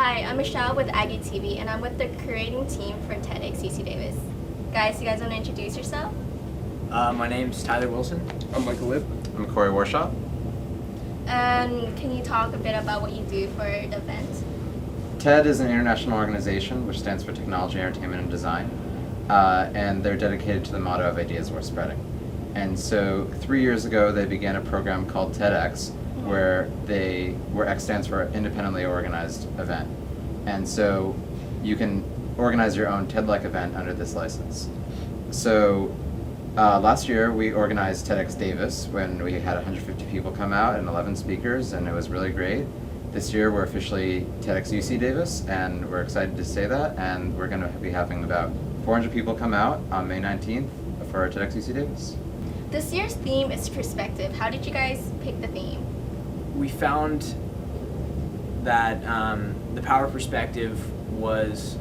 Hi, I'm Michelle with AggieTV, and I'm with the curating team for TEDxUCDavis. Guys, you guys want to introduce yourself? My name's Tyler Wilson. I'm Michael Lipp. I'm Corey Warshaw. And can you talk a bit about what you do for the event? TED is an international organization which stands for Technology, Entertainment, and Design, and they're dedicated to the motto of ideas worth spreading. And so 3 years ago, they began a program called TEDx, where X stands for Independently Organized Event. And so you can organize your own TED-like event under this license. So last year we organized TEDxUCDavis when we had 150 people come out and 11 speakers, and it was really great. This year we're officially TEDxUCDavis, and we're excited to say that, and we're going to be having about 400 people come out on May 19th for our TEDxUCDavis. This year's theme is perspective. How did you guys pick the theme? We found that the power of perspective was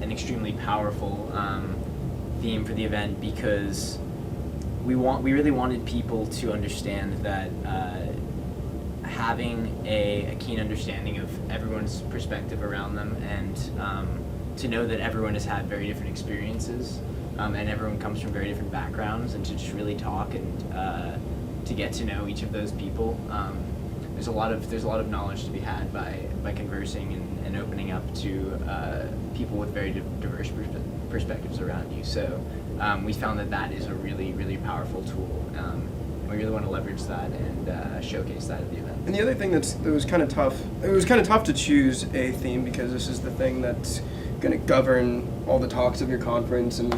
an extremely powerful theme for the event because we really wanted people to understand that having a keen understanding of everyone's perspective around them and to know that everyone has had very different experiences and everyone comes from very different backgrounds, and to just really talk and to get to know each of those people. There's a lot of knowledge to be had by conversing and opening up to people with very diverse perspectives around you. So we found that is a really, really powerful tool. We really want to leverage that and showcase that at the event. And the other thing that was kind of tough, it was kind of tough to choose a theme because this is the thing that's going to govern all the talks of your conference and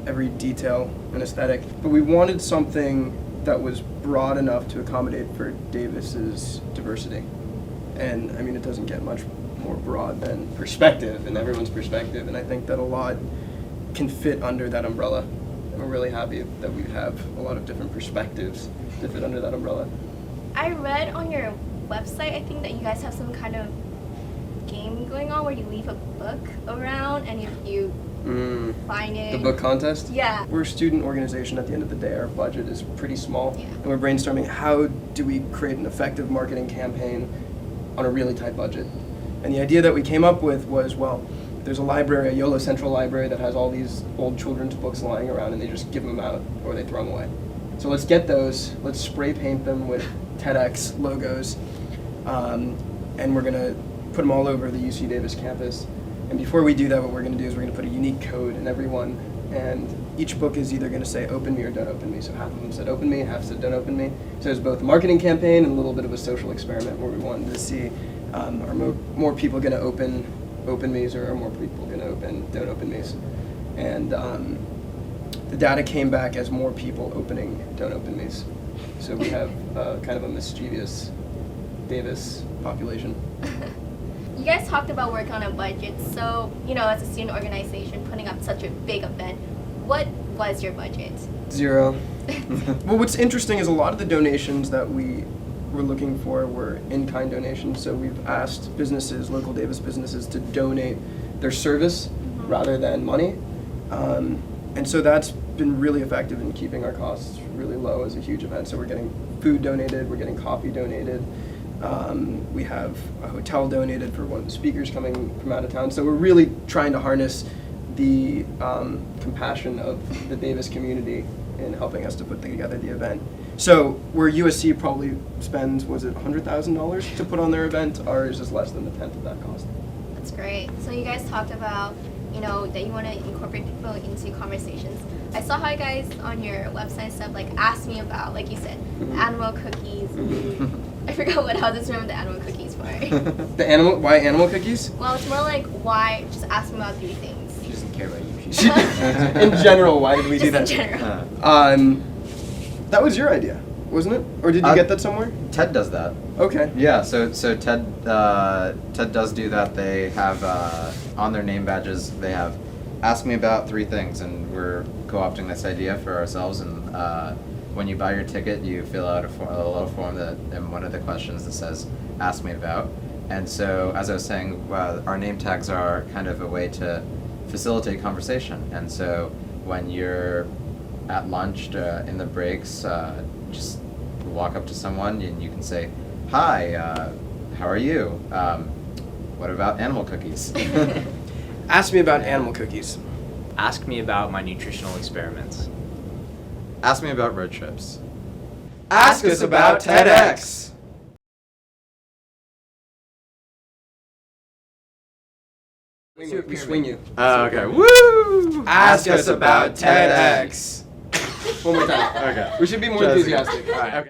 every detail and aesthetic. But we wanted something that was broad enough to accommodate for Davis's diversity. And I mean, it doesn't get much more broad than perspective and everyone's perspective, and I think that a lot can fit under that umbrella. And we're really happy that we have a lot of different perspectives to fit under that umbrella. I read on your website, I think that you guys have some kind of game going on where you leave a book around, and if you find it... The book contest? Yeah. We're a student organization. At the end of the day, our budget is pretty small. Yeah. And we're brainstorming how do we create an effective marketing campaign on a really tight budget. And the idea that we came up with was, well, there's a library, a YOLO Central Library, that has all these old children's books lying around, and they just give them out or they throw them away. So let's get those, let's spray paint them with TEDx logos, and we're going to put them all over the UC Davis campus. And before we do that, what we're going to do is we're going to put a unique code in every one, and each book is either going to say open me or don't open me. So half of them said open me, half said don't open me. So it's both a marketing campaign and a little bit of a social experiment where we wanted to see are more people going to open me's, or are more people going to open don't open me's. And the data came back as more people opening don't open me's. So we have kind of a mischievous Davis population. You guys talked about working on a budget, so, as a student organization putting up such a big event, what was your budget? 0. Well, what's interesting is a lot of the donations that we were looking for were in-kind donations, so we've asked businesses, local Davis businesses, to donate their service rather than money. And so that's been really effective in keeping our costs really low as a huge event. So we're getting food donated, we're getting coffee donated. We have a hotel donated for one of the speakers coming from out of town. So we're really trying to harness the compassion of the Davis community in helping us to put together the event. So where USC probably spends, was it $100,000 to put on their event, ours is less than a tenth of that cost. That's great. So you guys talked about, that you want to incorporate people into conversations. I saw how you guys on your website and stuff asked me about, like you said, animal cookies. I forgot what I just remember the animal cookies part. Why animal cookies? Well, it's more like why, just ask me about 3 things. She doesn't care about you. In general, why did we do that? Just in general. That was your idea, wasn't it? Or did you get that somewhere? TED does that. Okay. Yeah, so TED does do that. They have on their name badges, they have ask me about 3 things, and we're co-opting this idea for ourselves. And when you buy your ticket, you fill out a little form and one of the questions that says ask me about. And so, as I was saying, our name tags are kind of a way to facilitate conversation. And so when you're at lunch, in the breaks, just walk up to someone and you can say, hi, how are you? What about animal cookies? Ask me about animal cookies. Ask me about my nutritional experiments. Ask me about road trips. Ask us about TEDx. We swing you. Oh, okay. Woo! Ask us about TEDx. One more time. Okay. We should be more Just- enthusiastic. All right. Okay.